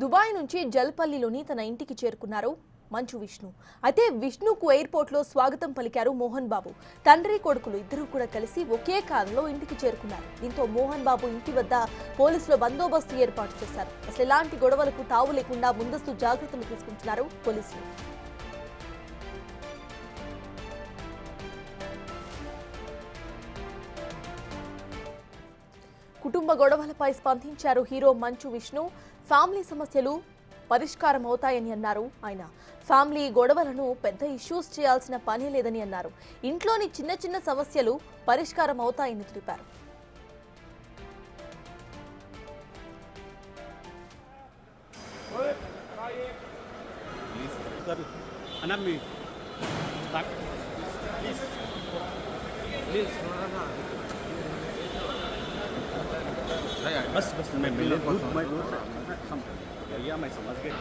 Dubai నుంచి జల్పల్లిలోని తన ఇంటికి చేరుకున్నారు మంచు విష్ణు. అయితే విష్ణుకు ఎయిర్పోర్ట్లో స్వాగతం పలికారు మోహన్ బాబు. తండ్రి కొడుకులు ఇద్దరూ కూడా కలిసి ఒకే కారులో ఇంటికి చేరుకున్నారు. దీంతో మోహన్ బాబు ఇంటి వద్ద పోలీసులు బందోబస్తు ఏర్పాటు చేశారు. అసలు ఎలాంటి గొడవలకు తావు లేకుండా ముందస్తు జాగ్రత్తలు తీసుకుంటున్నారు పోలీసులు. కుటుంబ గొడవలపై స్పందించారు హీరో మంచు విష్ణు. ఫ్యామిలీ సమస్యలు పరిష్కారం అవుతాయని అన్నారు ఆయన. ఫ్యామిలీ గొడవలను పెద్ద ఇష్యూస్ చేయాల్సిన పని లేదని అన్నారు. ఇంట్లోని చిన్న చిన్న సమస్యలు పరిష్కారం అవుతాయని తెలిపారు. बस मैं दूर से भैया मैं समझ गया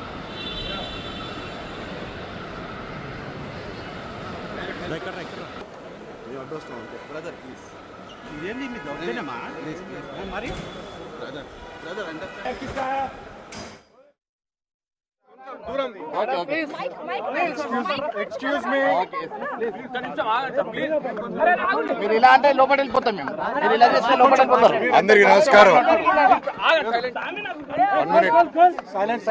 कर रहा ये अड्रेस ब्रदर प्लीज इదేంది మీ దొరకనేమా ప్లీజ్ మరి బ్రదర్ అండర్స్టాండ్ किसका है దూరం ఓకే ఓకే ఎక్స్క్యూజ్ మీ మీరు ఇలా అంటే లోపల వెళ్ళిపోతాం మేము మీరు ఇలా చేస్తే లోపల వెళ్ళిపోతారు అందరికీ నమస్కారం సైలెంట్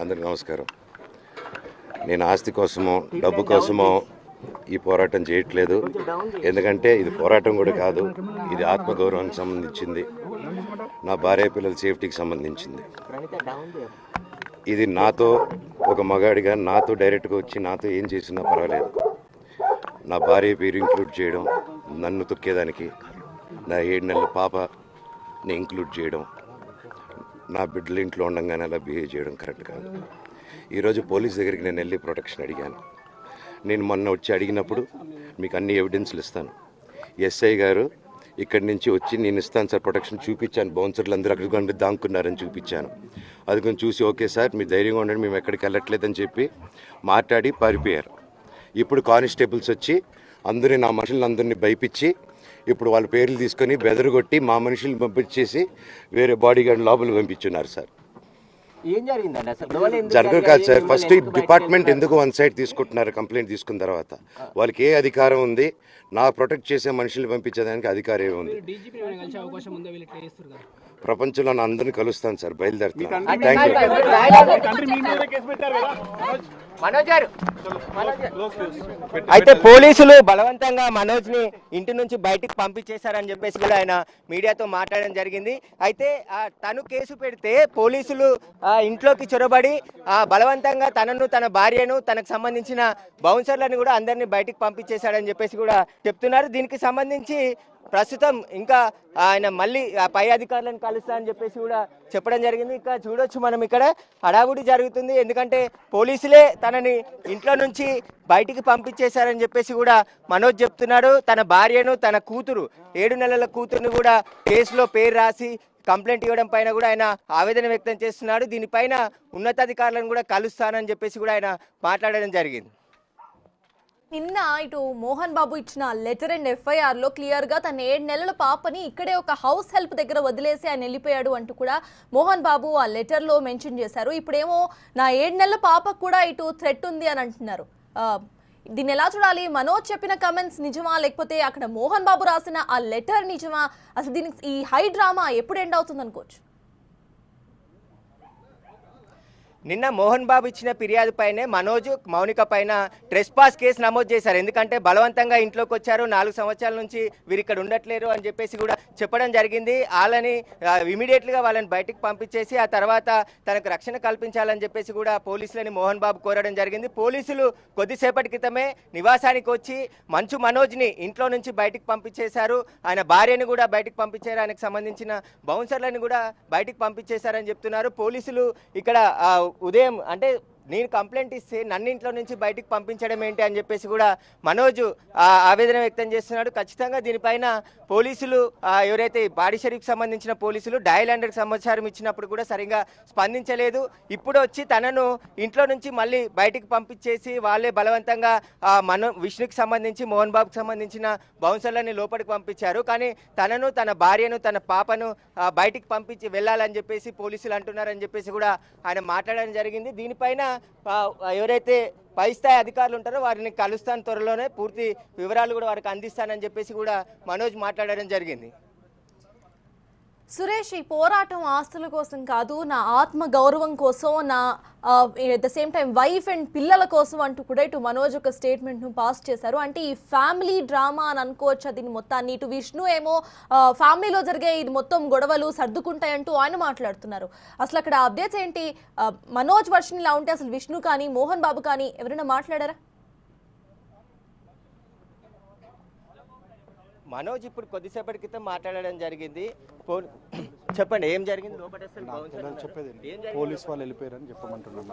అందరికీ నమస్కారం. నేను ఆస్తి కోసమో డబ్బు కోసమో ఈ పోరాటం చేయట్లేదు. ఎందుకంటే ఇది పోరాటం కూడా కాదు, ఇది ఆత్మగౌరవానికి సంబంధించింది, నా భార్య పిల్లల సేఫ్టీకి సంబంధించింది. ఇది నాతో ఒక మగాడిగా నాతో డైరెక్ట్గా వచ్చి నాతో ఏం చేసినా పర్వాలేదు. నా భార్య పేరు ఇంక్లూడ్ చేయడం, నన్ను తొక్కేదానికి, నా 7 నెలల పాపని ఇంక్లూడ్ చేయడం, నా బిడ్డల ఇంట్లో ఉండగానే అలా బిహేవ్ చేయడం కరెక్ట్ కాదు. ఈరోజు పోలీస్ దగ్గరికి నేను వెళ్ళి ప్రొటెక్షన్ అడిగాను. నేను మొన్న వచ్చి అడిగినప్పుడు మీకు అన్ని ఎవిడెన్స్లు ఇస్తాను. ఎస్ఐ గారు ఇక్కడి నుంచి వచ్చి నేను ఇస్తాను సార్ ప్రొటెక్షన్ చూపించాను. బౌన్సర్లు అందరూ అక్కడ దాక్కున్నారని చూపించాను. అది కొంచెం చూసి ఓకే సార్ మీరు ధైర్యంగా ఉండండి, మేము ఎక్కడికి వెళ్ళట్లేదని చెప్పి మాట్లాడి పారిపోయారు. ఇప్పుడు కానిస్టేబుల్స్ వచ్చి అందరినీ నా మనుషులందరినీ భయపించి ఇప్పుడు వాళ్ళ పేర్లు తీసుకొని బెదరగొట్టి మా మనుషులు పంపించేసి వేరే బాడీ గార్డ్ లోపల పంపించున్నారు సార్. జరగదు కాదు సార్. ఫస్ట్ డిపార్ట్మెంట్ ఎందుకు వన్ సైడ్ తీసుకుంటున్నారు? కంప్లైంట్ తీసుకున్న తర్వాత వాళ్ళకి ఏ అధికారం ఉంది? నా ప్రొటెక్ట్ చేసే మనుషులు పంపించేదానికి అధికారం ఏముంది? ప్రపంచంలో నా అందరినీ కలుస్తాను సార్, బయలుదేరుతాను. అయితే పోలీసులు బలవంతంగా మనోజ్ ని ఇంటి నుంచి బయటికి పంపించేశారని చెప్పేసి కూడా ఆయన మీడియాతో మాట్లాడడం జరిగింది. అయితే తను కేసు పెడితే పోలీసులు ఇంట్లోకి చొరబడి బలవంతంగా తనను తన భార్యను తనకు సంబంధించిన బౌన్సర్లను కూడా అందరినీ బయటికి పంపించేశాడని చెప్పేసి కూడా చెప్తున్నారు. దీనికి సంబంధించి ప్రస్తుతం ఇంకా ఆయన మళ్ళీ పై అధికారులను కలుస్తా అని చెప్పేసి కూడా చెప్పడం జరిగింది. ఇక్కడ చూడొచ్చు మనం, ఇక్కడ హడావుడి జరుగుతుంది. ఎందుకంటే పోలీసులే తనని ఇంట్లో నుంచి బయటికి పంపించేశారని చెప్పేసి కూడా మనోజ్ చెప్తున్నాడు. తన భార్యను, తన కూతురు 7 నెలల కూతురుని కూడా కేసులో పేరు రాసి కంప్లైంట్ ఇవ్వడం పైన కూడా ఆయన ఆవేదన వ్యక్తం చేస్తున్నాడు. దీనిపైన ఉన్నతాధికారులను కూడా కలుస్తానని చెప్పేసి కూడా ఆయన మాట్లాడడం జరిగింది. నిన్న ఇటు మోహన్ బాబు ఇచ్చిన లెటర్ అండ్ FIR లో క్లియర్ గా తన 7 నెలల పాపని ఇక్కడే ఒక హౌస్ హెల్ప్ దగ్గర వదిలేసి ఆయన వెళ్ళిపోయాడు అంటూ కూడా మోహన్ బాబు ఆ లెటర్ లో మెన్షన్ చేశారు. ఇప్పుడేమో నా 7 నెలల పాపకు కూడా ఇటు థ్రెట్ ఉంది అని అంటున్నారు. దీన్ని ఎలా చూడాలి? మనోజ్ చెప్పిన కమెంట్స్ నిజమా, లేకపోతే అక్కడ మోహన్ బాబు రాసిన ఆ లెటర్ నిజమా? అసలు దీనికి ఈ హై డ్రామా ఎప్పుడు ఎండ్ అవుతుంది అనుకోవచ్చు? నిన్న మోహన్ బాబు ఇచ్చిన ఫిర్యాదు పైనే మనోజ్, మౌనిక పైన ట్రెస్పాస్ కేసు నమోదు చేశారు. ఎందుకంటే బలవంతంగా ఇంట్లోకి వచ్చారు, 4 సంవత్సరాల నుంచి వీరు ఇక్కడ ఉండట్లేరు అని చెప్పేసి కూడా చెప్పడం జరిగింది. వాళ్ళని ఇమీడియట్గా వాళ్ళని బయటికి పంపించేసి ఆ తర్వాత తనకు రక్షణ కల్పించాలని చెప్పేసి కూడా పోలీసులని మోహన్ బాబు కోరడం జరిగింది. పోలీసులు కొద్దిసేపటి క్రితమే నివాసానికి వచ్చి మంచు మనోజ్ని ఇంట్లో నుంచి బయటికి పంపించేశారు. ఆయన భార్యను కూడా బయటికి పంపించారు. ఆయనకు సంబంధించిన బౌన్సర్లను కూడా బయటికి పంపించేశారని చెప్తున్నారు పోలీసులు. ఇక్కడ ఉదయం అంటే నేను కంప్లైంట్ ఇస్తే నన్ను ఇంట్లో నుంచి బయటికి పంపించడం ఏంటి అని చెప్పేసి కూడా మనోజ్ ఆవేదన వ్యక్తం చేస్తున్నాడు. ఖచ్చితంగా దీనిపైన పోలీసులు ఎవరైతే బాడిషరీకి సంబంధించిన పోలీసులు డయల్ 100కి సమాచారం ఇచ్చినప్పుడు కూడా సరిగా స్పందించలేదు. ఇప్పుడు వచ్చి తనను ఇంట్లో నుంచి మళ్ళీ బయటికి పంపించేసి వాళ్ళే బలవంతంగా విష్ణుకి సంబంధించి మోహన్ బాబుకి సంబంధించిన బౌన్సర్లని లోపలికి పంపించారు. కానీ తనను తన భార్యను తన పాపను బయటికి పంపించి వెళ్ళాలని చెప్పేసి పోలీసులు అంటున్నారని చెప్పేసి కూడా ఆయన మాట్లాడడం జరిగింది. దీనిపైన ఎవరైతే పై స్థాయి అధికారులు ఉంటారో వారిని కలుస్తాను, త్వరలోనే పూర్తి వివరాలు కూడా వారికి అందిస్తానని చెప్పేసి కూడా మనోజ్ మాట్లాడడం జరిగింది. సురేష్, ఈ పోరాటం ఆస్తుల కోసం కాదు, నా ఆత్మ గౌరవం కోసం, నా at the same time wife and పిల్లల కోసం అంటూ కూడా ఇటు మనోజ్ ఒక స్టేట్మెంట్ను పాస్ చేశారు. అంటే ఈ ఫ్యామిలీ డ్రామా అని అనుకోవచ్చు దీని మొత్తాన్ని. ఇటు విష్ణు ఏమో ఫ్యామిలీలో జరిగే ఇది మొత్తం గొడవలు సర్దుకుంటాయంటూ ఆయన మాట్లాడుతున్నారు. అసలు అక్కడ అప్డేట్స్ ఏంటి? మనోజ్ వర్షన్ ఇలా ఉంటే అసలు విష్ణు కానీ మోహన్ బాబు కానీ ఎవరైనా మాట్లాడారా? మనోజ్ ఇప్పుడు కొద్దిసేపటి క్రితం మాట్లాడడం జరిగింది. చెప్పండి, ఏం జరిగింది లోపల? చెప్పేది పోలీస్ వాళ్ళు వెళ్ళిపోయారని చెప్పమంటున్నాను.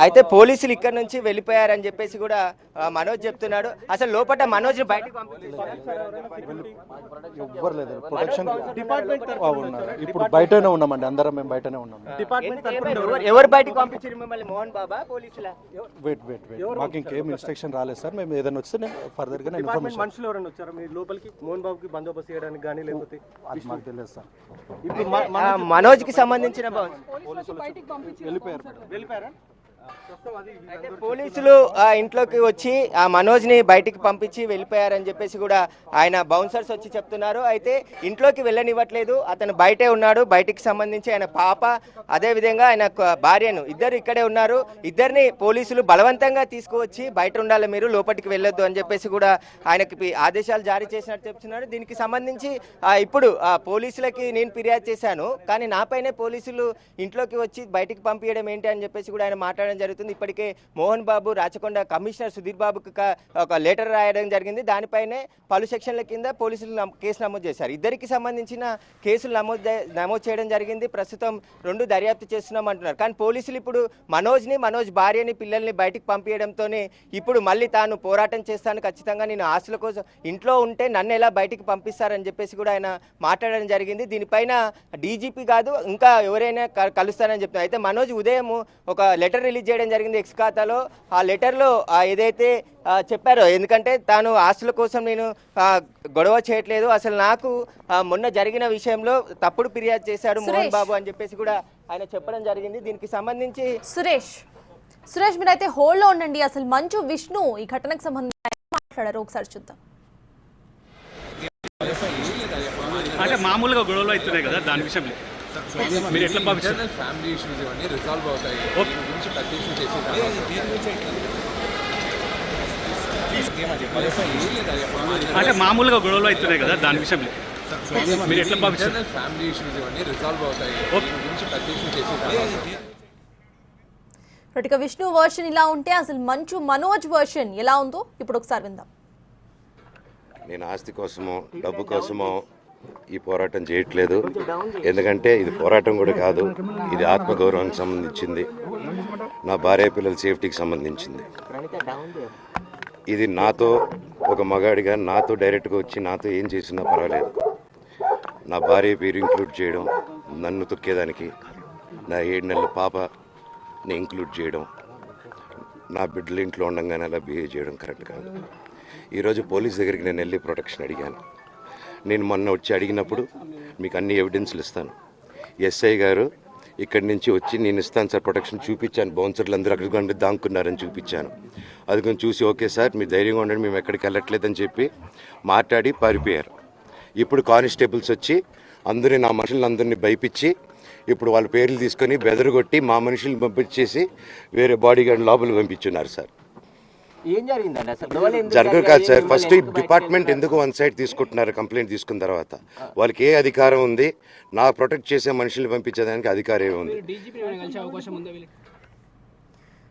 అయితే పోలీసులు ఇక్కడ నుంచి వెళ్ళిపోయారని చెప్పేసి కూడా మనోజ్ చెప్తున్నాడు. అసలు లోపల మనోజ్ బయటకు ఎవ్వరు లేదు, ప్రొటెక్షన్ డిపార్ట్మెంట్ ఉన్నారు. ఇప్పుడు బయటనే ఉన్నామండి, అందరం మేము బయటనే ఉన్నాం. ఎవరు బయటకు పంపించారు మిమ్మల్ని? మోహన్ బాబా పోలీసులా? వెయిట్ మాకు ఇంకేం ఇన్స్ట్రక్షన్ రాలేదు సార్. మేము ఏదైనా వస్తే నేను ఫర్దర్ గా ఇన్ఫర్మేషన్. మనుషులు ఎవరైనా వచ్చారా మీ లోపలికి మోహన్ బాబుకి బందోబస్తు చేయడానికి కానీ, లేకపోతే అది మాకు తెలియదు సార్. ఇప్పుడు మనోజ్ కి సంబంధించిన వెళ్ళిపోయారా? అయితే పోలీసులు ఇంట్లోకి వచ్చి ఆ మనోజ్ ని బయటికి పంపించి వెళ్ళిపోయారని చెప్పేసి కూడా ఆయన బౌన్సర్స్ వచ్చి చెప్తున్నారు. అయితే ఇంట్లోకి వెళ్ళనివ్వట్లేదు, అతను బయటే ఉన్నాడు. బయటికి సంబంధించి ఆయన పాప, అదే విధంగా ఆయన భార్యను ఇద్దరు ఇక్కడే ఉన్నారు. ఇద్దరిని పోలీసులు బలవంతంగా తీసుకువచ్చి బయట ఉండాలి, మీరు లోపలికి వెళ్ళొద్దు అని చెప్పేసి కూడా ఆయనకి ఆదేశాలు జారీ చేసినట్టు చెప్తున్నారు. దీనికి సంబంధించి ఇప్పుడు పోలీసులకి నేను ఫిర్యాదు చేశాను, కానీ నాపైనే పోలీసులు ఇంట్లోకి వచ్చి బయటికి పంపించడం ఏంటి అని చెప్పేసి కూడా ఆయన మాట్లాడడం జరుగుతుంది. ఇప్పటికే మోహన్ బాబు రాచకొండ కమిషనర్ సుధీర్ బాబుకి ఒక లెటర్ రాయడం జరిగింది. దానిపైనే పలు సెక్షన్ల కింద పోలీసులు కేసు నమోదు చేశారు. ఇద్దరికి సంబంధించిన కేసులు నమోదు చేయడం జరిగింది. ప్రస్తుతం 2 దర్యాప్తు చేస్తున్నాం అంటున్నారు. కానీ పోలీసులు ఇప్పుడు మనోజ్ భార్యని పిల్లల్ని బయటికి పంపించడంతోనే ఇప్పుడు మళ్ళీ తాను పోరాటం చేస్తాను, ఖచ్చితంగా నేను ఆస్తుల కోసం ఇంట్లో ఉంటే నన్ను ఎలా బయటికి పంపిస్తారని చెప్పేసి కూడా ఆయన మాట్లాడడం జరిగింది. దీనిపైన డీజీపీ కాదు ఇంకా ఎవరైనా కలుస్తానని చెప్తున్నారు. అయితే మనోజ్ ఉదయం ఒక లెటర్ రిలీజ్ చేయడం జరిగింది ఎక్స్ ఖాతాలో. ఆ లెటర్లో ఏదైతే చెప్పారో, ఎందుకంటే తాను ఆస్తుల కోసం నేను గొడవ చేయట్లేదు, అసలు నాకు మొన్న జరిగిన విషయంలో తప్పుడు ఫిర్యాదు చేశాడు మోహన్ బాబు అని చెప్పేసి కూడా ఆయన చెప్పడం జరిగింది. దీనికి సంబంధించి సురేష్ మీరైతే హోల్డ్లో ఉండండి. అసలు మంచు విష్ణు ఈ ఘటనకు సంబంధించి మాట్లాడారు, ఒకసారి చూద్దాం. అంటే మామూలుగా గొడవలు అవుతున్నాయి కదా, దాని విషయంలో మీరు ఎట్లా భావిస్తారు? ఫ్యామిలీ ఇష్యూస్ ఇవన్నీ రిజాల్వ్ అవుతాయి. గురించి ప్రత్యేకం చేసి అంటే మామూలుగా గొడవలు అవుతున్నాయి కదా, దాని విషయంలో మీరు ఎట్లా భావిస్తారు? ఫ్యామిలీ ఇష్యూస్ ఇవన్నీ రిజాల్వ్ అవుతాయి. గురించి ప్రత్యేకం చేసి ఇక విష్ణు వర్షన్ ఇలా ఉంటే అసలు మంచు మనోజ్ వర్షన్ ఎలా ఉందో ఇప్పుడు ఒకసారి విందాం. నేను ఆస్తి కోసమో డబ్బు కోసమో ఈ పోరాటం చేయట్లేదు, ఎందుకంటే ఇది పోరాటం కూడా కాదు, ఇది ఆత్మగౌరవానికి సంబంధించింది, నా భార్య పిల్లల సేఫ్టీకి సంబంధించింది. ఇది నాతో ఒక మగాడిగా నాతో డైరెక్ట్గా వచ్చి నాతో ఏం చేసినా పర్వాలేదు, నా భార్య పేరు ఇంక్లూడ్ చేయడం, నన్ను తొక్కేదానికి నా 7 నెలల పాపని ఇంక్లూడ్ చేయడం, నా బిడ్డలు ఇంట్లో ఉండగానే అలా బిహేవ్ చేయడం కరెక్ట్ కాదు. ఈరోజు పోలీస్ దగ్గరికి నేను వెళ్ళి ప్రొటెక్షన్ అడిగాను. నేను మొన్న వచ్చి అడిగినప్పుడు మీకు అన్ని ఎవిడెన్స్లు ఇస్తాను, ఎస్ఐ గారు ఇక్కడి నుంచి వచ్చి నేను ఇస్తాను సార్ ప్రొటెక్షన్ చూపించాను, బౌన్సర్లు అందరూ అక్కడికి దాక్కున్నారని చూపించాను. అది కొంచెం చూసి ఓకే సార్ మీరు ధైర్యంగా ఉండండి మేము ఎక్కడికి వెళ్ళట్లేదని చెప్పి మాట్లాడి పారిపోయారు. ఇప్పుడు కానిస్టేబుల్స్ వచ్చి అందరూ నా మనుషులందరినీ భయపించి ఇప్పుడు వాళ్ళ పేర్లు తీసుకొని బెదరగొట్టి మా మనుషుల్ని పంపించేసి వేరే బాడీ గార్డ్ లోపలికి పంపించున్నారు సార్. ఏం జరిగిందండి అసలు? జరగదు కాదు సార్. ఫస్ట్ ఈ డిపార్ట్మెంట్ ఎందుకు 1 సైడ్ తీసుకుంటున్నారు? కంప్లైంట్ తీసుకున్న తర్వాత వాళ్ళకి ఏ అధికారం ఉంది? నా ప్రొటెక్ట్ చేసే మనుషుల్ని పంపించేదానికి అధికారం ఏముంది?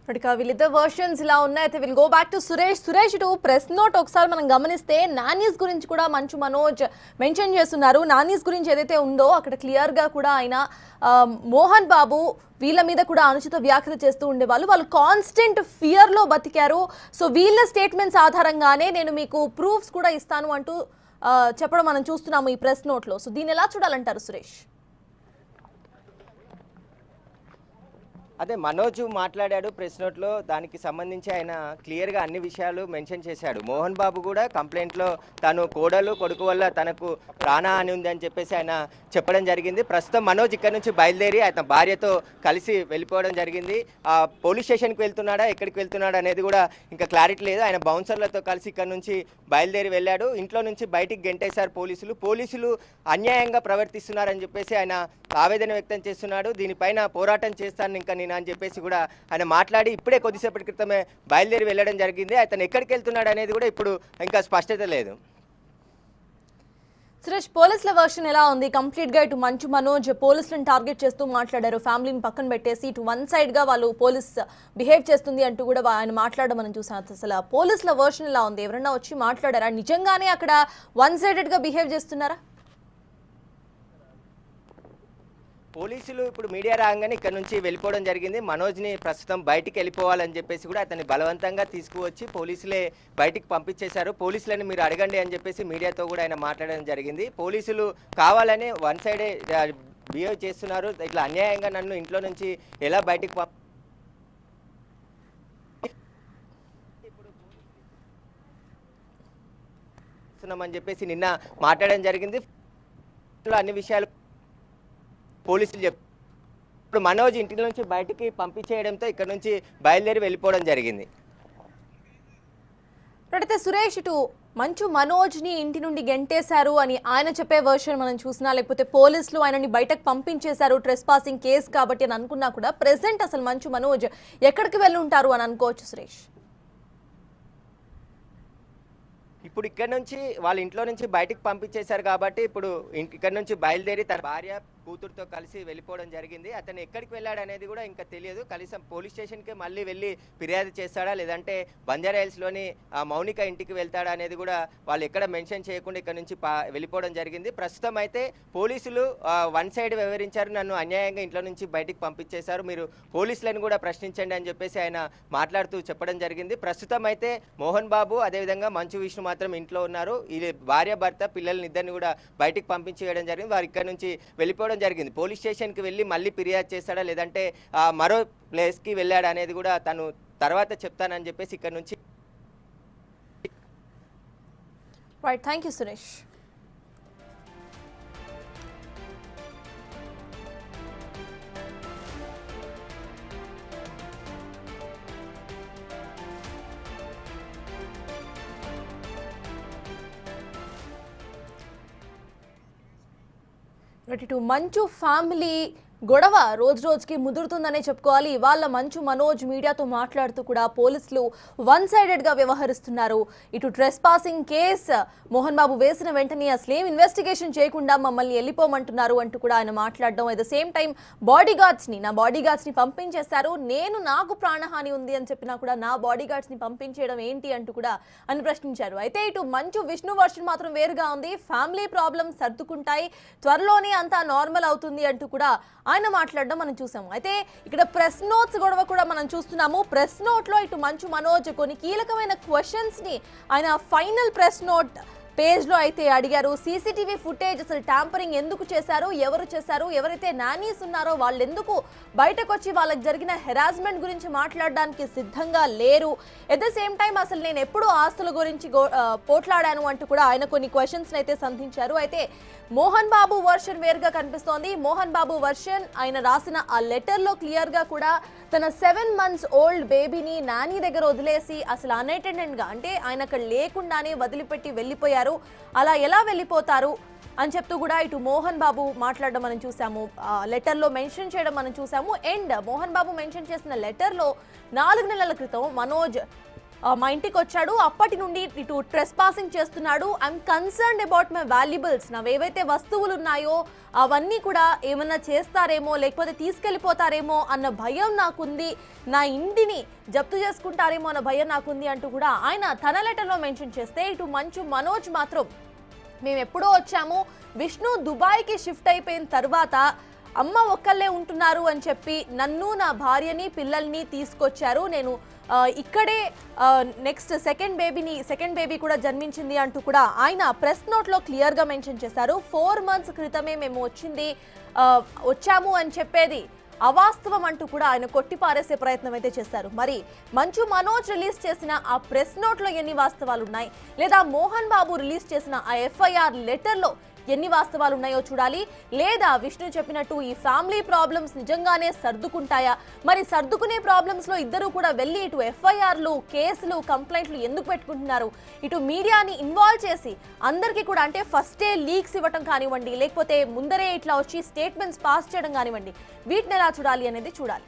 ఇప్పటిక వీళ్ళిద్దరు వర్షన్స్ ఇలా ఉన్నాయి. అయితే will go back to Suresh ఇటు ప్రెస్ నోట్ ఒకసారి మనం గమనిస్తే నానీస్ గురించి కూడా మంచు మనోజ్ మెన్షన్ చేస్తున్నారు. నానీస్ గురించి ఏదైతే ఉందో అక్కడ క్లియర్గా కూడా ఆయన మోహన్ బాబు వీళ్ళ మీద కూడా అనుచిత వ్యాఖ్యలు చేస్తూ ఉండేవాళ్ళు, వాళ్ళు కాన్స్టెంట్ ఫియర్లో బతికారు. సో వీళ్ళ స్టేట్మెంట్స్ ఆధారంగానే నేను మీకు ప్రూఫ్స్ కూడా ఇస్తాను అంటూ చెప్పడం మనం చూస్తున్నాము ఈ ప్రెస్ నోట్లో. సో దీన్ని ఎలా చూడాలంటారు సురేష్? అదే మనోజ్ మాట్లాడాడు ప్రెస్ నోట్లో, దానికి సంబంధించి ఆయన క్లియర్గా అన్ని విషయాలు మెన్షన్ చేశాడు. మోహన్ బాబు కూడా కంప్లైంట్లో తను కోడలు కొడుకు వల్ల తనకు ప్రాణహాని ఉంది అని చెప్పేసి ఆయన చెప్పడం జరిగింది. ప్రస్తుతం మనోజ్ ఇక్కడ నుంచి బయలుదేరి ఆయన భార్యతో కలిసి వెళ్ళిపోవడం జరిగింది. పోలీస్ స్టేషన్కి వెళ్తున్నాడా ఎక్కడికి వెళ్తున్నాడా అనేది కూడా ఇంకా క్లారిటీ లేదు. ఆయన బౌన్సర్లతో కలిసి ఇక్కడ నుంచి బయలుదేరి వెళ్ళాడు. ఇంట్లో నుంచి బయటికి గెంటేశారు పోలీసులు అన్యాయంగా ప్రవర్తిస్తున్నారని చెప్పేసి ఆయన ఆవేదన వ్యక్తం చేస్తున్నాడు. దీనిపైన పోరాటం చేస్తాను ఇంకా నేను అని చెప్పేసి కూడా ఆయన మాట్లాడి ఇప్పుడే కొద్దిసేపటి క్రితమే బయలుదేరి వెళ్ళడం జరిగింది. అతను ఎక్కడికి వెళ్తున్నాడు అనేది కూడా ఇప్పుడు ఇంకా స్పష్టత లేదు. సురేష్, పోలీసుల వర్షన్ ఎలా ఉంది? కంప్లీట్ గా ఇటు మంచు మనోజ్ పోలీసులను టార్గెట్ చేస్తూ మాట్లాడారు, ఫ్యామిలీని పక్కన పెట్టేసి ఇటు వన్ సైడ్ గా వాళ్ళు పోలీస్ బిహేవ్ చేస్తుంది అంటూ కూడా ఆయన మాట్లాడడం మనం చూసాం. అసలు పోలీసుల వర్షన్ ఎలా ఉంది? ఎవరన్నా వచ్చి మాట్లాడారా? నిజంగానే అక్కడ వన్ సైడెడ్ గా బిహేవ్ చేస్తున్నారా? పోలీసులు ఇప్పుడు మీడియా రాగానే ఇక్కడ నుంచి వెళ్ళిపోవడం జరిగింది. మనోజ్ని ప్రస్తుతం బయటికి వెళ్ళిపోవాలని చెప్పేసి కూడా అతన్ని బలవంతంగా తీసుకువచ్చి పోలీసులే బయటికి పంపించేశారు. పోలీసులని మీరు అడగండి అని చెప్పేసి మీడియాతో కూడా ఆయన మాట్లాడడం జరిగింది. పోలీసులు కావాలని వన్ సైడే బిహేవ్ చేస్తున్నారు, ఇట్లా అన్యాయంగా నన్ను ఇంట్లో నుంచి ఎలా బయటికి అని చెప్పేసి నిన్న మాట్లాడడం జరిగింది. అన్ని విషయాలు పోలీసులు ఇప్పుడు మనోజ్ ఇంటి నుంచి బయటికి పంపించేయడంతో ఇక్కడ నుంచి బయలుదేరి వెళ్ళిపోవడం జరిగింది. అయితే సురేష్, ఇటు మంచు మనోజ్ని ఇంటి నుండి గెంటేశారు అని ఆయన చెప్పే వర్షన్ మనం చూసినా, లేకపోతే పోలీసులు ఆయనని బయటకు పంపించేశారు ట్రెస్ పాసింగ్ కేసు కాబట్టి అని అనుకున్నా కూడా ప్రెసెంట్ అసలు మంచు మనోజ్ ఎక్కడికి వెళ్ళి ఉంటారు అని అనుకోవచ్చు సురేష్? ఇప్పుడు ఇక్కడ నుంచి వాళ్ళ ఇంట్లో నుంచి బయటికి పంపించేశారు కాబట్టి ఇప్పుడు ఇక్కడ నుంచి బయలుదేరి తన భార్య కూతురుతో కలిసి వెళ్ళిపోవడం జరిగింది. అతను ఎక్కడికి వెళ్ళాడు అనేది కూడా ఇంకా తెలియదు. కనీసం పోలీస్ స్టేషన్కి మళ్ళీ వెళ్ళి ఫిర్యాదు చేస్తాడా లేదంటే బంజారా హిల్స్లోని మౌనిక ఇంటికి వెళ్తాడా అనేది కూడా వాళ్ళు ఎక్కడ మెన్షన్ చేయకుండా ఇక్కడ నుంచి వెళ్ళిపోవడం జరిగింది. ప్రస్తుతం అయితే పోలీసులు వన్ సైడ్ వ్యవహరించారు, నన్ను అన్యాయంగా ఇంట్లో నుంచి బయటికి పంపించేశారు, మీరు పోలీసులను కూడా ప్రశ్నించండి అని చెప్పేసి ఆయన మాట్లాడుతూ చెప్పడం జరిగింది. ప్రస్తుతం అయితే మోహన్ బాబు అదేవిధంగా మంచు విష్ణు మాత్రం ఇంట్లో ఉన్నారు. ఇది భార్య భర్త పిల్లల్ని ఇద్దరిని కూడా బయటికి పంపించేయడం జరిగింది. వారు ఇక్కడ నుంచి వెళ్ళిపోవడం జరిగింది. పోలీస్ స్టేషన్కి వెళ్ళి మళ్ళీ ఫిర్యాదు చేస్తాడా లేదంటే మరో ప్లేస్కి వెళ్ళాడా అనేది కూడా తను తర్వాత చెప్తానని చెప్పేసి ఇక్కడ నుంచి. Right, thank you Suresh. ఇటు మంచు ఫ్యామిలీ గొడవ రోజు రోజుకి ముదురుతుందనే చెప్పుకోవాలి. ఇవాళ మంచు మనోజ్ మీడియాతో మాట్లాడుతూ కూడా పోలీసులు వన్ సైడెడ్గా వ్యవహరిస్తున్నారు, ఇటు ట్రెస్ పాసింగ్ కేసు మోహన్ బాబు వేసిన వెంటనే అసలు ఏం ఇన్వెస్టిగేషన్ చేయకుండా మమ్మల్ని వెళ్ళిపోమంటున్నారు అంటూ కూడా ఆయన మాట్లాడడం, అట్ ద సేమ్ టైం నా బాడీ గార్డ్స్ని పంపించేశారు, నాకు ప్రాణహాని ఉంది అని చెప్పినా కూడా నా బాడీ గార్డ్స్ని పంపించేయడం ఏంటి అంటూ కూడా అని ప్రశ్నించారు. అయితే ఇటు మంచు విష్ణు వర్షన్ మాత్రం వేరుగా ఉంది, ఫ్యామిలీ ప్రాబ్లమ్స్ సర్దుకుంటాయి, త్వరలోనే అంతా నార్మల్ అవుతుంది అంటూ కూడా ఆయన మాట్లాడడం మనం చూసాము. అయితే ఇక్కడ ప్రెస్ నోట్స్ గొడవ కూడా మనం చూస్తున్నాము. ప్రెస్ నోట్ లో ఇటు మంచు మనోజ్ కొన్ని కీలకమైన క్వశ్చన్స్ ని ఆయన ఫైనల్ ప్రెస్ నోట్ పేజ్ లో అయితే అడిగారు. సీసీటీవీ ఫుటేజ్ అసలు ట్యాంపరింగ్ ఎందుకు చేశారు, ఎవరు చేశారు, ఎవరైతే నానీస్ ఉన్నారో వాళ్ళు ఎందుకు బయటకు వచ్చి వాళ్ళకి జరిగిన హెరాస్మెంట్ గురించి మాట్లాడడానికి సిద్ధంగా లేరు, ఎట్ ద సేమ్ టైం అసలు నేను ఎప్పుడు ఆస్తుల గురించి పోట్లాడాను అంటూ కూడా ఆయన కొన్ని క్వశ్చన్స్ అయితే సంధించారు. అయితే మోహన్ బాబు వర్షన్ వేరుగా కనిపిస్తోంది. మోహన్ బాబు వర్షన్ ఆయన రాసిన ఆ లెటర్ లో క్లియర్ గా కూడా తన 7 months ఓల్డ్ బేబీని నాని దగ్గర వదిలేసి అసలు అన్అటెండెంట్ గా, అంటే ఆయన అక్కడ లేకుండానే వదిలిపెట్టి వెళ్ళిపోయారు, అలా ఎలా వెళ్ళిపోతారు అని చెప్తూ కూడా ఇటు మోహన్ బాబు మాట్లాడడం మనం చూసాము, లెటర్లో మెన్షన్ చేయడం మనం చూసాము. అండ్ మోహన్ బాబు మెన్షన్ చేసిన లెటర్లో 4 నెలల క్రితం మనోజ్ మా ఇంటికి వచ్చాడు, అప్పటి నుండి ఇటు ట్రెస్ పాసింగ్ చేస్తున్నాడు. I'm concerned about my valuables. నావేవైతే వస్తువులు ఉన్నాయో అవన్నీ కూడా ఏమన్నా చేస్తారేమో, లేకపోతే తీసుకెళ్ళిపోతారేమో అన్న భయం నాకుంది, నా ఇంటిని జప్తు చేసుకుంటారేమో అన్న భయం నాకుంది అంటూ కూడా ఆయన తన లెటర్లో మెన్షన్ చేస్తే, ఇటు మంచు మనోజ్ మాత్రం మేము ఎప్పుడో వచ్చాము, విష్ణు దుబాయ్కి షిఫ్ట్ అయిపోయిన తర్వాత అమ్మ ఒక్కళ్ళే ఉంటున్నారు అని చెప్పి నన్ను, నా భార్యని, పిల్లల్ని తీసుకొచ్చారు. నేను ఇక్కడే నెక్స్ట్ సెకండ్ బేబీ కూడా జన్మించింది అంటూ కూడా ఆయన ప్రెస్ నోట్లో క్లియర్గా మెన్షన్ చేశారు. 4 months క్రితమే మేము వచ్చాము అని చెప్పేది అవాస్తవం అంటూ కూడా ఆయన కొట్టిపారేసే ప్రయత్నం అయితే చేశారు. మరి మంచు మనోజ్ రిలీజ్ చేసిన ఆ ప్రెస్ నోట్లో ఎన్ని వాస్తవాలు ఉన్నాయి, లేదా మోహన్ బాబు రిలీజ్ చేసిన ఆ ఎఫ్ఐఆర్ లెటర్లో ఎన్ని వాస్తవాలు ఉన్నాయో చూడాలి. లేదా విష్ణు చెప్పినట్టు ఈ ఫ్యామిలీ ప్రాబ్లమ్స్ నిజంగానే సర్దుకుంటాయా? మరి సర్దుకునే ప్రాబ్లమ్స్లో ఇద్దరు కూడా వెళ్ళి ఇటు ఎఫ్ఐఆర్లు, కేసులు, కంప్లైంట్లు ఎందుకు పెట్టుకుంటున్నారు? ఇటు మీడియాని ఇన్వాల్వ్ చేసి అందరికీ కూడా, అంటే ఫస్టే లీక్స్ ఇవ్వటం కానివ్వండి, లేకపోతే ముందరే ఇట్లా వచ్చి స్టేట్మెంట్స్ పాస్ చేయడం కానివ్వండి, వీటిని ఎలా చూడాలి అనేది చూడాలి.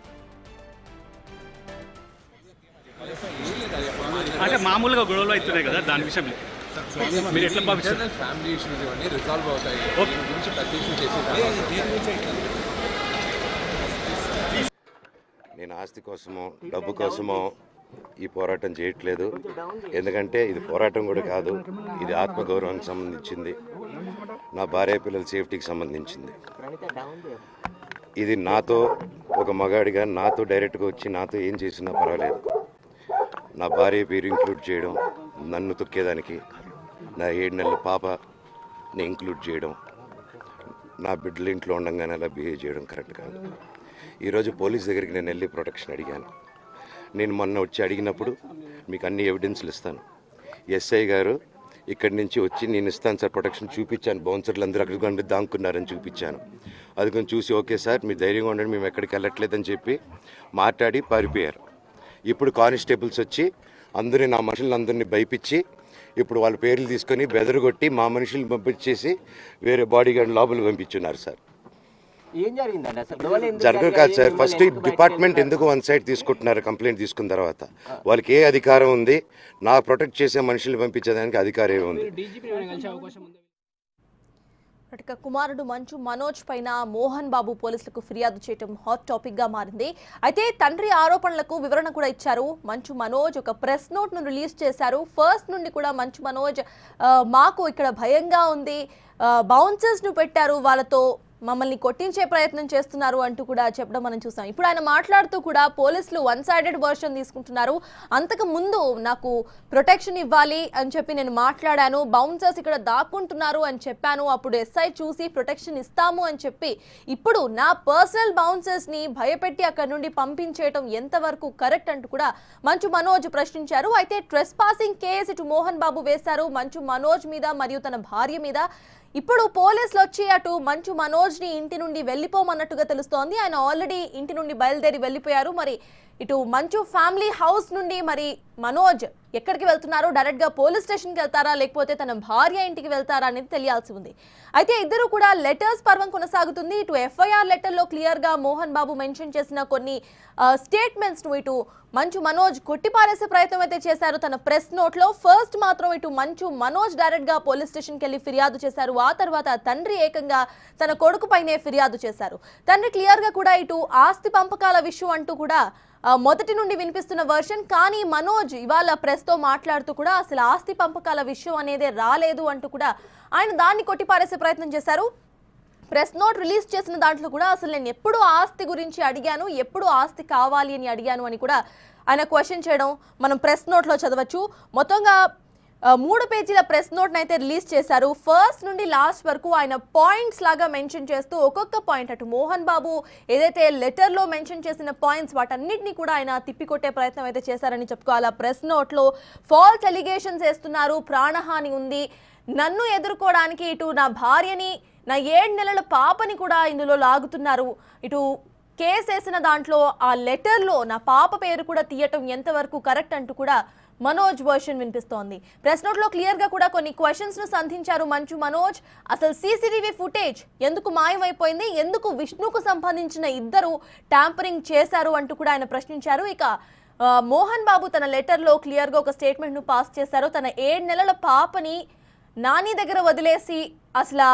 అంటే మామూలుగా గొడవలు అవుతున్నాయి కదా, దాని విషయంలో మీరు ఎట్లా భావిస్తారు? ఫ్యామిలీ ఇష్యూస్ ఇవన్నీ రిజాల్వ్ అవుతాయి. దీని గురించి ప్రత్యక్షం చేసి నేను ఆస్తి కోసమో డబ్బు కోసమో ఈ పోరాటం చేయట్లేదు. ఎందుకంటే ఇది పోరాటం కూడా కాదు, ఇది ఆత్మగౌరవానికి సంబంధించింది, నా భార్య పిల్లల సేఫ్టీకి సంబంధించింది. ఇది నాతో ఒక మగాడిగా నాతో డైరెక్ట్గా వచ్చి నాతో ఏం చేసినా పర్వాలేదు. నా భార్య పేరు ఇంక్లూడ్ చేయడం, నన్ను తొక్కేదానికి, నా 7 నెలల పాపని ఇంక్లూడ్ చేయడం, నా బిడ్డలు ఇంట్లో ఉండగానే అలా బిహేవ్ చేయడం కరెక్ట్ కాదు. ఈరోజు పోలీస్ దగ్గరికి నేను వెళ్ళి ప్రొటెక్షన్ అడిగాను. నేను మొన్న వచ్చి అడిగినప్పుడు మీకు అన్ని ఎవిడెన్స్లు ఇస్తాను, ఎస్ఐ గారు ఇక్కడి నుంచి వచ్చి నేను ఇస్తాను సార్ ప్రొటెక్షన్ చూపించాను, బౌన్సర్లు అందరూ అక్కడికి దాక్కున్నారని చూపించాను. అది కొంచెం చూసి ఓకే సార్ మీరు ధైర్యంగా ఉండండి, మేము ఎక్కడికి వెళ్ళట్లేదని చెప్పి మాట్లాడి పారిపోయారు. ఇప్పుడు కానిస్టేబుల్స్ వచ్చి అందరినీ, నా మనుషులందరినీ భయపించి ఇప్పుడు వాళ్ళ పేర్లు తీసుకొని బెదరగొట్టి మా మనుషుల్ని పంపించేసి వేరే బాడీ గార్డ్ లోపల పంపించున్నారు సార్. ఏం జరిగిందండి అసలు? జరగదు కాదు సార్. ఫస్ట్ డిపార్ట్మెంట్ ఎందుకు వన్ సైడ్ తీసుకుంటున్నారు? కంప్లైంట్ తీసుకున్న తర్వాత వాళ్ళకి ఏ అధికారం ఉంది? నా ప్రొటెక్ట్ చేసే మనుషుల్ని పంపించేదానికి అధికారం ఏముంది? కుమారుడు మంచు మనోజ్ పైన మోహన్ బాబు పోలీసులకు ఫిర్యాదు చేయడం హాట్ టాపిక్ గా మారింది. అయితే తండ్రి ఆరోపణలకు వివరణ కూడా ఇచ్చారు. మంచు మనోజ్ ఒక ప్రెస్ నోట్ ను రిలీజ్ చేశారు. ఫస్ట్ నుండి కూడా మంచు మనోజ్ మాకు ఇక్కడ భయంగా ఉంది, బౌన్సర్స్ ను పెట్టారు, వాళ్ళతో మమ్మల్ని కొట్టించే ప్రయత్నం చేస్తున్నారు అంటూ కూడా చెప్పడం మనం చూసాం. ఇప్పుడు ఆయన మాట్లాడుతూ కూడా పోలీసులు 1-sided వర్షన్ తీసుకుంటున్నారు, అంతకు ముందు నాకు ప్రొటెక్షన్ ఇవ్వాలి అని చెప్పి నేను మాట్లాడాను, బౌన్సర్స్ ఇక్కడ దాక్కుంటున్నారు అని చెప్పాను, అప్పుడు ఎస్ఐ చూసి ప్రొటెక్షన్ ఇస్తాము అని చెప్పి ఇప్పుడు నా పర్సనల్ బౌన్సర్స్ ని భయపెట్టి అక్కడ నుండి పంపించేయటం ఎంతవరకు కరెక్ట్ అంటూ కూడా మంచు మనోజ్ ప్రశ్నించారు. అయితే ట్రెస్ పాసింగ్ కేసు ఇటు మోహన్ బాబు వేశారు మంచు మనోజ్ మీద మరియు తన భార్య మీద. ఇప్పుడు పోలీసులు వచ్చి అటు మంచు మనోజ్ ని ఇంటి నుండి వెళ్ళిపోమన్నట్టుగా తెలుస్తోంది. ఆయన ఆల్రెడీ ఇంటి నుండి బయలుదేరి వెళ్ళిపోయారు. మరి ఇటు మంచు ఫ్యామిలీ హౌస్ నుండి మరి మనోజ్ ఎక్కడికి వెళ్తున్నారు? డైరెక్ట్ గా పోలీస్ స్టేషన్కి వెళ్తారా, లేకపోతే తన భార్య ఇంటికి వెళ్తారా అనేది తెలియాల్సి ఉంది. అయితే ఇద్దరు కూడా లెటర్స్ పర్వం కొనసాగుతుంది. ఇటు ఎఫ్ఐఆర్ లెటర్లో క్లియర్ గా మోహన్ బాబు మెన్షన్ చేసిన కొన్ని స్టేట్మెంట్స్ ను ఇటు మంచు మనోజ్ కొట్టిపారేసే ప్రయత్నం అయితే చేశారు తన ప్రెస్ నోట్ లో. ఫస్ట్ మాత్రం ఇటు మంచు మనోజ్ డైరెక్ట్ గా పోలీస్ స్టేషన్కి వెళ్ళి ఫిర్యాదు చేశారు. ఆ తర్వాత తండ్రి ఏకంగా తన కొడుకు పైనే ఫిర్యాదు చేశారు. తండ్రి క్లియర్ గా కూడా ఇటు ఆస్తి పంపకాల విషయం అంటూ కూడా మొదటి నుండి వినిపిస్తున్న వర్షన్, కానీ మనోజ్ ఇవాళ ప్రెస్ తో మాట్లాడుతూ కూడా అసలు ఆస్తి పంపకాల విషయం అనేది రాలేదు అంటూ కూడా ఆయన దాన్ని కొట్టిపారేసే ప్రయత్నం చేశారు. ప్రెస్ నోట్ రిలీజ్ చేసిన దాంట్లో కూడా అసలు నేను ఎప్పుడు ఆస్తి గురించి అడిగాను, ఎప్పుడు ఆస్తి కావాలి అని అడిగాను అని కూడా ఆయన క్వశ్చన్ చేయడం మనం ప్రెస్ నోట్లో చదవచ్చు. మొత్తంగా 3 పేజీల ప్రెస్ నోట్ అయితే రిలీజ్ చేశారు. ఫస్ట్ నుండి లాస్ట్ వరకు ఆయన పాయింట్స్ లాగా మెన్షన్ చేస్తూ ఒక్కొక్క పాయింట్ అటు మోహన్ బాబు ఏదైతే లెటర్లో మెన్షన్ చేసిన పాయింట్స్ వాటన్నిటిని కూడా ఆయన తిప్పికొట్టే ప్రయత్నం అయితే చేశారని చెప్పుకోవాలి. ప్రెస్ నోట్లో ఫాల్స్ ఎలిగేషన్స్ వేస్తున్నారు, ప్రాణహాని ఉంది, నన్ను ఎదుర్కోవడానికి ఇటు నా భార్యని, నా 7 నెలల పాపని కూడా ఇందులో లాగుతున్నారు, ఇటు కేసు వేసిన దాంట్లో ఆ లెటర్లో నా పాప పేరు కూడా తీయటం ఎంతవరకు కరెక్ట్ అంటూ కూడా మనోజ్ వర్షన్ వినిపిస్తోంది. ప్రెస్ నోట్ లో క్లియర్ గా కూడా కొన్ని క్వశ్చన్స్ ను సంధించారు మంచు మనోజ్. అసలు సీసీటీవీ ఫుటేజ్ ఎందుకు మాయమైపోయింది, ఎందుకు విష్ణుకు సంబంధించిన ఇద్దరు ట్యాంపరింగ్ చేశారు అంటూ కూడా ఆయన ప్రశ్నించారు. ఇక మోహన్ బాబు తన లెటర్లో క్లియర్గా ఒక స్టేట్మెంట్ను పాస్ చేశారు. తన 7 నెలల పాపని నాని దగ్గర వదిలేసి అసలు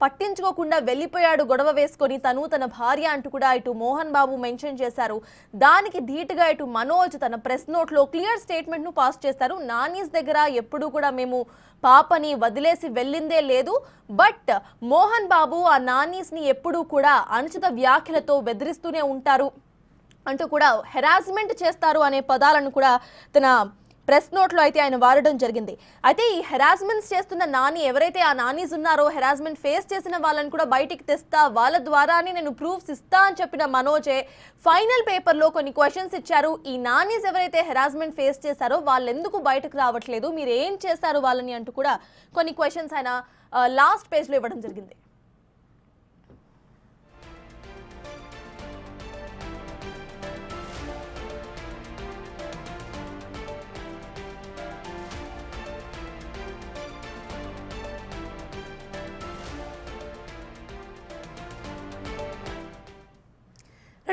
పట్టించుకోకుండా వెళ్ళిపోయాడు గొడవ వేసుకొని తను తన భార్య అంటూ కూడా ఇటు మోహన్ బాబు మెన్షన్ చేశారు. దానికి ధీటుగా ఇటు మనోజ్ తన ప్రెస్ నోట్లో క్లియర్ స్టేట్మెంట్ను పాస్ చేశారు. నానీస్ దగ్గర ఎప్పుడూ కూడా మేము పాపని వదిలేసి వెళ్ళిందే లేదు, బట్ మోహన్ బాబు ఆ నానీస్ని ఎప్పుడూ కూడా అనుచిత వ్యాఖ్యలతో బెదిరిస్తూనే ఉంటారు అంటూ కూడా హెరాస్మెంట్ చేస్తారు అనే పదాలను కూడా తన ప్రెస్ నోట్లో అయితే ఆయన వాడడం జరిగింది. అయితే ఈ హెరాస్మెంట్స్ చేస్తున్న నాని ఎవరైతే ఆ నానీస్ ఉన్నారో హెరాస్మెంట్ ఫేస్ చేసిన వాళ్ళని కూడా బయటికి తెస్తా, వాళ్ళ ద్వారానే నేను ప్రూఫ్స్ ఇస్తా అని చెప్పిన మనోజే ఫైనల్ పేపర్లో కొన్ని క్వశ్చన్స్ ఇచ్చారు. ఈ నానీస్ ఎవరైతే హెరాస్మెంట్ ఫేస్ చేశారో వాళ్ళు ఎందుకు బయటకు రావట్లేదు, మీరు ఏం చేశారు వాళ్ళని అంటూ కూడా కొన్ని క్వశ్చన్స్ ఆయన లాస్ట్ పేజ్లో ఇవ్వడం జరిగింది.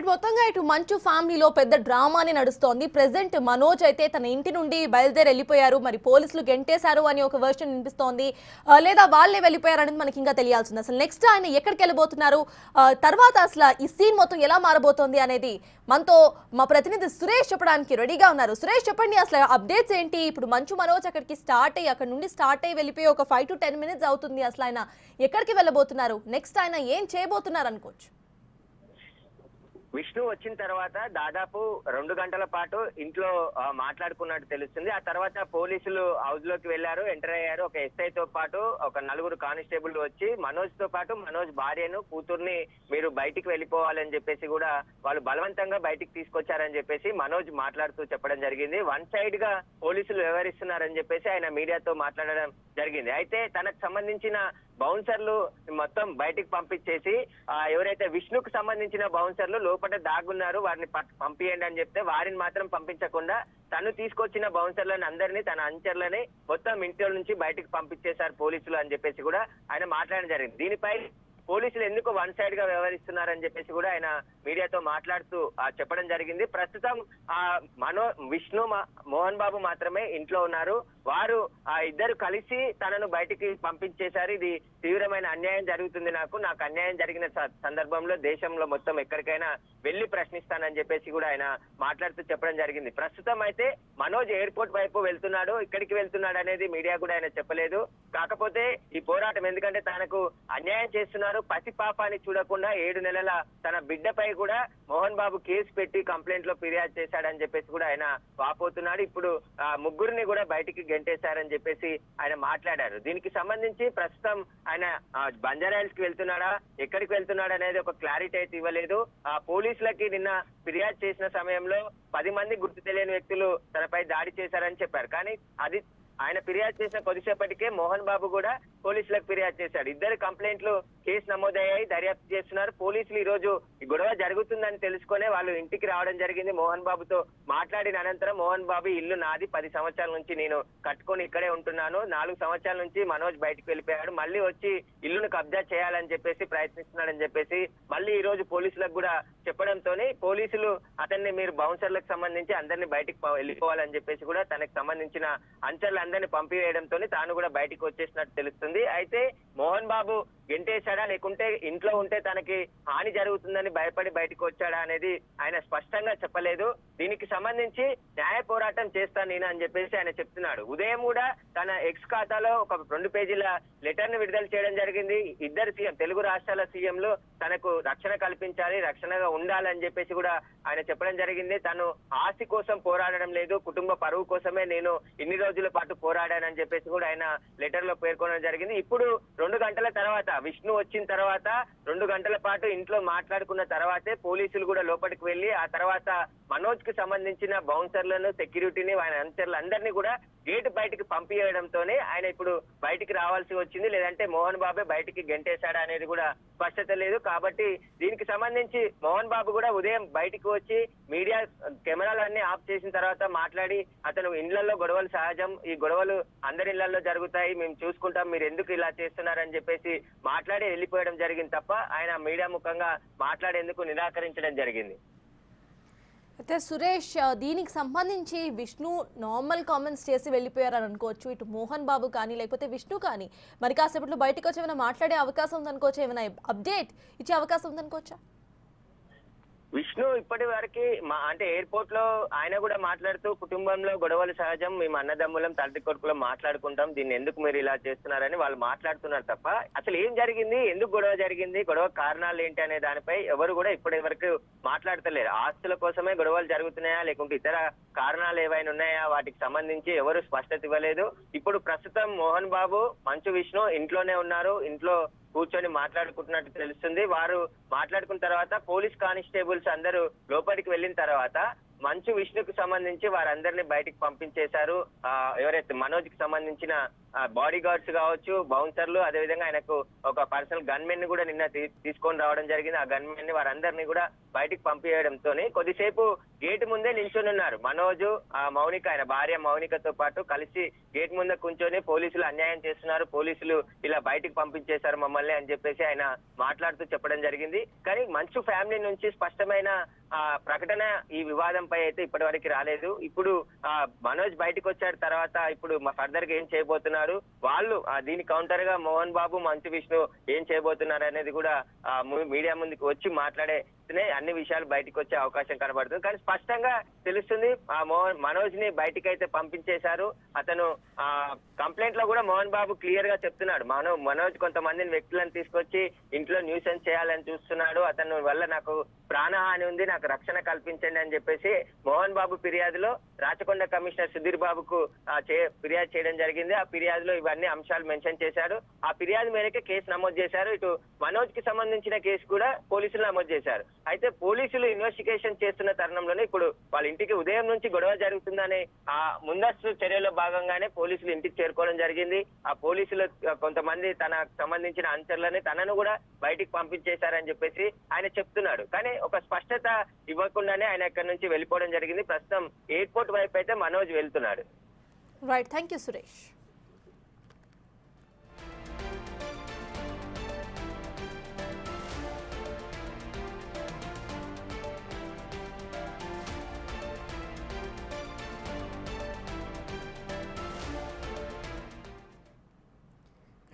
మొత్తంగా ఇటు మంచు ఫ్యామిలీలో పెద్ద డ్రామాని నడుస్తోంది. ప్రెసెంట్ మనోజ్ అయితే తన ఇంటి నుండి బయలుదేరి వెళ్ళిపోయారు, మరి పోలీసులు గెంటేశారు అని ఒక వర్షన్ వినిపిస్తోంది, లేదా వాళ్ళే వెళ్ళిపోయారు అనేది మనకి ఇంకా తెలియాల్సింది. అసలు నెక్స్ట్ ఆయన ఎక్కడికి వెళ్ళబోతున్నారు, తర్వాత అసలు ఈ సీన్ మొత్తం ఎలా మారబోతోంది అనేది మనతో మా ప్రతినిధి సురేష్ చెప్పడానికి రెడీగా ఉన్నారు. సురేష్ చెప్పండి, అసలు అప్డేట్స్ ఏంటి? ఇప్పుడు మంచు మనోజ్ అక్కడికి అక్కడ నుండి స్టార్ట్ అయ్యి వెళ్ళిపోయి ఒక 5 to 10 minutes అవుతుంది. అసలు ఆయన ఎక్కడికి వెళ్ళబోతున్నారు, నెక్స్ట్ ఆయన ఏం చేయబోతున్నారు అనుకోవచ్చు? విష్ణు వచ్చిన తర్వాత దాదాపు 2 గంటల పాటు ఇంట్లో మాట్లాడుకున్నట్టు తెలుస్తుంది. ఆ తర్వాత పోలీసులు హౌస్ లోకి వెళ్లారు, ఎంటర్ అయ్యారు. ఒక ఎస్ఐ తో పాటు ఒక 4 కానిస్టేబుల్ వచ్చి మనోజ్ తో పాటు మనోజ్ భార్యను కూతుర్ని మీరు బయటికి వెళ్ళిపోవాలని చెప్పేసి కూడా వాళ్ళు బలవంతంగా బయటికి తీసుకొచ్చారని చెప్పేసి మనోజ్ మాట్లాడుతూ చెప్పడం జరిగింది. 1 side గా పోలీసులు వ్యవహరిస్తున్నారని చెప్పేసి ఆయన మీడియాతో మాట్లాడడం జరిగింది. అయితే తనకు సంబంధించిన బౌన్సర్లు మొత్తం బయటికి పంపించేసి ఎవరైతే విష్ణుకు సంబంధించిన బౌన్సర్లు లోపల దాగున్నారు వారిని పంపియండి అని చెప్తే వారిని మాత్రం పంపించకుండా తను తీసుకొచ్చిన బౌన్సర్లను అందరినీ తన అంచర్లని మొత్తం ఇంట్లో నుంచి బయటికి పంపించేశారు పోలీసులు అని చెప్పేసి కూడా ఆయన మాట్లాడడం జరిగింది. దీనిపై పోలీసులు ఎందుకు 1 side గా వ్యవహరిస్తున్నారని చెప్పేసి కూడా ఆయన మీడియాతో మాట్లాడుతూ చెప్పడం జరిగింది. ప్రస్తుతం విష్ణు మోహన్ బాబు మాత్రమే ఇంట్లో ఉన్నారు. వారు ఇద్దరు కలిసి తనను బయటికి పంపించేశారు. ఇది తీవ్రమైన అన్యాయం జరుగుతుంది, నాకు అన్యాయం జరిగిన సందర్భంలో దేశంలో మొత్తం ఎక్కడికైనా వెళ్లి ప్రశ్నిస్తానని చెప్పేసి కూడా ఆయన మాట్లాడుతూ చెప్పడం జరిగింది. ప్రస్తుతం అయితే మనోజ్ ఎయిర్పోర్ట్ వైపు వెళ్తున్నాడు, ఇక్కడికి వెళ్తున్నాడు అనేది మీడియా కూడా ఆయన చెప్పలేదు. కాకపోతే ఈ పోరాటం ఎందుకంటే తనకు అన్యాయం చేస్తున్నారు, పసి పాపాన్ని చూడకుండా 7 నెలల తన బిడ్డపై కూడా మోహన్ బాబు కేసు పెట్టి కంప్లైంట్ లో ఫిర్యాదు చేశాడని చెప్పేసి కూడా ఆయన వాపోతున్నాడు. ఇప్పుడు 3 కూడా బయటికి గెంటేశారని చెప్పేసి ఆయన మాట్లాడారు. దీనికి సంబంధించి ప్రస్తుతం ఆయన బంజారాహిల్స్ కి వెళ్తున్నాడా, ఎక్కడికి వెళ్తున్నాడు అనేది ఒక క్లారిటీ అయితే ఇవ్వలేదు. పోలీసులకి నిన్న ఫిర్యాదు చేసిన సమయంలో 10 మంది గుర్తు తెలియని వ్యక్తులు తనపై దాడి చేశారని చెప్పారు. కానీ అది ఆయన ఫిర్యాదు చేసిన కొద్దిసేపటికే మోహన్ బాబు కూడా పోలీసులకు ఫిర్యాదు చేశాడు. 2 కంప్లైంట్లు కేసు నమోదయ్యాయి, దర్యాప్తు చేస్తున్నారు. పోలీసులు ఈ రోజు ఈ గొడవ జరుగుతుందని తెలుసుకునే వాళ్ళు ఇంటికి రావడం జరిగింది. మోహన్ బాబుతో మాట్లాడిన అనంతరం మోహన్ బాబు ఇల్లు నాది, 10 సంవత్సరాల నుంచి నేను కట్టుకొని ఇక్కడే ఉంటున్నాను, 4 సంవత్సరాల నుంచి మనోజ్ బయటకు వెళ్ళిపోయాడు, మళ్ళీ వచ్చి ఇల్లును కబ్జా చేయాలని చెప్పేసి ప్రయత్నిస్తున్నాడని చెప్పేసి మళ్ళీ ఈ రోజు పోలీసులకు కూడా చెప్పడంతోనే పోలీసులు అతన్ని మీరు బౌన్సర్లకు సంబంధించి అందరినీ బయటికి వెళ్ళిపోవాలని చెప్పేసి కూడా తనకు సంబంధించిన అంచర్లు అందరినీ పంపివేయడంతో తాను కూడా బయటికి వచ్చేసినట్టు తెలుస్తుంది. అయితే మోహన్ బాబు గెంటేశాడా లేకుంటే ఇంట్లో ఉంటే తనకి హాని జరుగుతుందని భయపడి బయటకు వచ్చాడా అనేది ఆయన స్పష్టంగా చెప్పలేదు. దీనికి సంబంధించి న్యాయ పోరాటం చేస్తాను నేను అని చెప్పేసి ఆయన చెప్తున్నాడు. ఉదయం కూడా తన ఎక్స్ ఖాతాలో ఒక 2 పేజీల లెటర్ ని విడుదల చేయడం జరిగింది. 2 సీఎం తెలుగు రాష్ట్రాల సీఎంలు తనకు రక్షణ కల్పించాలి, రక్షణగా ఉండాలని చెప్పేసి కూడా ఆయన చెప్పడం జరిగింది. తను ఆస్తి కోసం పోరాడడం లేదు, కుటుంబ పరువు కోసమే నేను ఇన్ని రోజుల పాటు పోరాడానని చెప్పేసి కూడా ఆయన లెటర్ లో పేర్కొనడం జరిగింది. ఇప్పుడు 2 గంటల తర్వాత విష్ణు వచ్చిన తర్వాత 2 గంటల పాటు ఇంట్లో మాట్లాడుకున్న తర్వాతే పోలీసులు కూడా లోపలికి వెళ్లి ఆ తర్వాత మనోజ్ కి సంబంధించిన బౌన్సర్లను, సెక్యూరిటీని, ఆయన అనుచరులు అందరినీ కూడా గేట్ బయటికి పంపించడంతోనే ఆయన ఇప్పుడు బయటికి రావాల్సి వచ్చింది. లేదంటే మోహన్ బాబే బయటికి గెంటేశాడా అనేది కూడా స్పష్టత లేదు. కాబట్టి దీనికి సంబంధించి మోహన్ బాబు కూడా ఉదయం బయటికి వచ్చి మీడియా కెమెరాలన్నీ ఆఫ్ చేసిన తర్వాత మాట్లాడి అతను ఇండ్లలో గొడవలు సహజం, ఈ గొడవలు అందరి ఇళ్లలో జరుగుతాయి, మేము చూసుకుంటాం, మీరు ఎందుకు ఇలా చేస్తున్నారని చెప్పేసి మాట్లాడి వెళ్ళిపోయడం జరిగింది తప్ప ఆయన మీడియా ముఖంగా మాట్లాడేందుకు నిరాకరించడం జరిగింది. అయితే సురేష్, దీనికి సంబంధించి విష్ణు నార్మల్ కామెంట్స్ చేసి వెళ్ళిపోయారని అనుకోవచ్చు. ఇటు మోహన్ బాబు కానీ లేకపోతే విష్ణు కానీ మరి కాసేపట్లో బయటకు వచ్చి ఏమైనా మాట్లాడే అవకాశం ఉందనుకోవచ్చు, ఏమైనా అప్డేట్ ఇచ్చే అవకాశం ఉందనుకోవచ్చా? విష్ణు ఇప్పటి వరకు అంటే ఎయిర్పోర్ట్ లో ఆయన కూడా మాట్లాడుతూ కుటుంబంలో గొడవలు సహజం, మేము అన్నదమ్ములం తండ్రి కొడుకులం మాట్లాడుకుంటాం, దీన్ని ఎందుకు మీరు ఇలా చేస్తున్నారని వాళ్ళు మాట్లాడుతున్నారు తప్ప అసలు ఏం జరిగింది, ఎందుకు గొడవ జరిగింది, గొడవ కారణాలు ఏంటి అనే దానిపై ఎవరు కూడా ఇప్పటి వరకు మాట్లాడతలేరు. ఆస్తుల కోసమే గొడవలు జరుగుతున్నాయా లేకుంటే ఇతర కారణాలు ఏవైనా ఉన్నాయా వాటికి సంబంధించి ఎవరు స్పష్టత ఇవ్వలేదు. ఇప్పుడు ప్రస్తుతం మోహన్ బాబు మంచు విష్ణు ఇంట్లోనే ఉన్నారు, ఇంట్లో కూర్చొని మాట్లాడుకుంటున్నట్టు తెలుస్తుంది. వారు మాట్లాడుకున్న తర్వాత పోలీస్ కానిస్టేబుల్స్ అందరూ లోపలికి వెళ్ళిన తర్వాత మంచు విష్ణుకు సంబంధించి వారందరినీ బయటికి పంపించేశారు. ఎవరైతే మనోజ్ కి సంబంధించిన బాడీ గార్డ్స్ కావచ్చు, బౌన్సర్లు, అదేవిధంగా ఆయనకు ఒక పర్సనల్ గన్మెన్ ని కూడా నిన్న తీసుకొని రావడం జరిగింది. ఆ గన్మెన్ ని వారందరినీ కూడా బయటికి పంపించడంతో కొద్దిసేపు గేట్ ముందే నిల్చొని ఉన్నారు మనోజ్, మౌనిక, ఆయన భార్య మౌనికతో పాటు కలిసి గేట్ ముందే కూర్చొని పోలీసులు అన్యాయం చేస్తున్నారు, పోలీసులు ఇలా బయటికి పంపించేశారు మమ్మల్ని అని చెప్పేసి ఆయన మాట్లాడుతూ చెప్పడం జరిగింది. కానీ మంచు ఫ్యామిలీ నుంచి స్పష్టమైన ప్రకటన ఈ వివాదంపై అయితే ఇప్పటి వరకు రాలేదు. ఇప్పుడు మనోజ్ బయటకు వచ్చాడు తర్వాత ఇప్పుడు ఫర్దర్ గా ఏం చేయబోతున్నారు, వాళ్ళు దీని కౌంటర్ గా మోహన్ బాబు మంచు విష్ణు ఏం చేయబోతున్నారు అనేది కూడా మీడియా ముందుకు వచ్చి మాట్లాడే అన్ని విషయాలు బయటకు వచ్చే అవకాశం కనబడుతుంది. కానీ స్పష్టంగా తెలుస్తుంది మనోజ్ ని బయటికి అయితే పంపించేశారు. అతను కంప్లైంట్ లో కూడా మోహన్ బాబు క్లియర్ గా చెప్తున్నాడు, మనోజ్ కొంతమందిని వ్యక్తులను తీసుకొచ్చి ఇంట్లో న్యూసెన్స్ చేయాలని చూస్తున్నాడు, అతను వల్ల నాకు ప్రాణహాని ఉంది, నాకు రక్షణ కల్పించండి అని చెప్పేసి మోహన్ బాబు ఫిర్యాదులో రాచకొండ కమిషనర్ సుధీర్ బాబుకు ఫిర్యాదు చేయడం జరిగింది. ఆ ఫిర్యాదులో ఇవన్నీ అంశాలు మెన్షన్ చేశారు. ఆ ఫిర్యాదు మేరకే కేసు నమోదు చేశారు. ఇటు మనోజ్ కి సంబంధించిన కేసు కూడా పోలీసులు నమోదు చేశారు. అయితే పోలీసులు ఇన్వెస్టిగేషన్ చేస్తున్న తరుణంలోనే ఇప్పుడు వాళ్ళ ఇంటికి ఉదయం నుంచి గొడవ జరుగుతుందనే ఆ ముందస్తు చర్యలో భాగంగానే పోలీసులు ఇంటికి చేరుకోవడం జరిగింది. ఆ పోలీసులు కొంతమంది తనకు సంబంధించిన అనుచరులని తనను కూడా బయటికి పంపించేశారని చెప్పేసి ఆయన చెప్తున్నాడు. కానీ ఒక స్పష్టత ఇవ్వకుండానే ఆయన ఇక్కడి నుంచి వెళ్ళిపోవడం జరిగింది. ప్రస్తుతం ఎయిర్పోర్ట్ వైపు అయితే మనోజ్ వెళ్తున్నాడు. Right, thank you Suresh.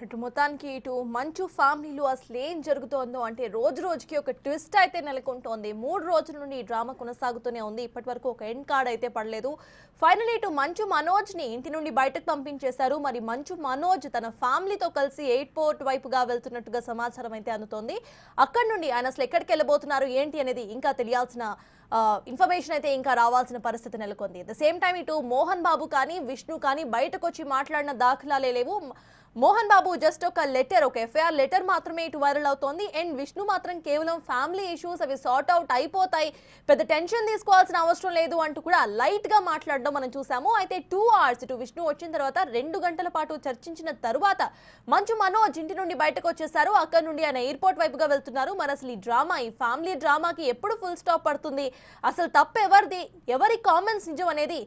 ఇటు మొత్తానికి ఇటు మంచు ఫ్యామిలీలో అసలు ఏం జరుగుతోందో అంటే రోజు రోజుకి ఒక ట్విస్ట్ అయితే నెలకొంటోంది. 3 రోజుల నుండి ఈ డ్రామా కొనసాగుతూనే ఉంది. ఇప్పటి వరకు ఒక ఎండ్ కార్డ్ అయితే పడలేదు. ఫైనలీ ఇటు మంచు మనోజ్ని ఇంటి నుండి బయటకు పంపించేశారు. మరి మంచు మనోజ్ తన ఫ్యామిలీతో కలిసి ఎయిర్పోర్ట్ వైపుగా వెళ్తున్నట్టుగా సమాచారం అయితే అందుతోంది. అక్కడి నుండి ఆయన అసలు ఎక్కడికి వెళ్ళబోతున్నారు ఏంటి అనేది ఇంకా తెలియాల్సిన ఇన్ఫర్మేషన్ అయితే ఇంకా రావాల్సిన పరిస్థితి నెలకొంది. అట్ ద సేమ్ టైం ఇటు మోహన్ బాబు కానీ విష్ణు కానీ బయటకు వచ్చి మాట్లాడిన దాఖలాలే లేవు. మోహన్ బాబు జస్ట్ ఒక లెటర్, ఒక ఎఫ్ఐఆర్ లెటర్ మాత్రమే ఇటు వైరల్ అవుతోంది. అండ్ విష్ణు మాత్రం కేవలం ఫ్యామిలీ ఇష్యూస్ అవి సార్ట్ అవుట్ అయిపోతాయి, పెద్ద టెన్షన్ తీసుకోవాల్సిన అవసరం లేదు అంటూ కూడా లైట్ గా మాట్లాడడం మనం చూసాము. అయితే 2 hours ఇటు విష్ణు వచ్చిన తర్వాత 2 గంటల పాటు చర్చించిన తరువాత మంచు మనోజ్ ఇంటి నుండి బయటకు వచ్చేసారు. అక్కడ నుండి ఆయన ఎయిర్పోర్ట్ వైపుగా వెళ్తున్నారు. మరి అసలు ఈ డ్రామా, ఈ ఫ్యామిలీ డ్రామాకి ఎప్పుడు ఫుల్ స్టాప్ పడుతుంది, అసలు తప్పు ఎవరిది, ఎవరి కామెంట్స్ నిజం అనేది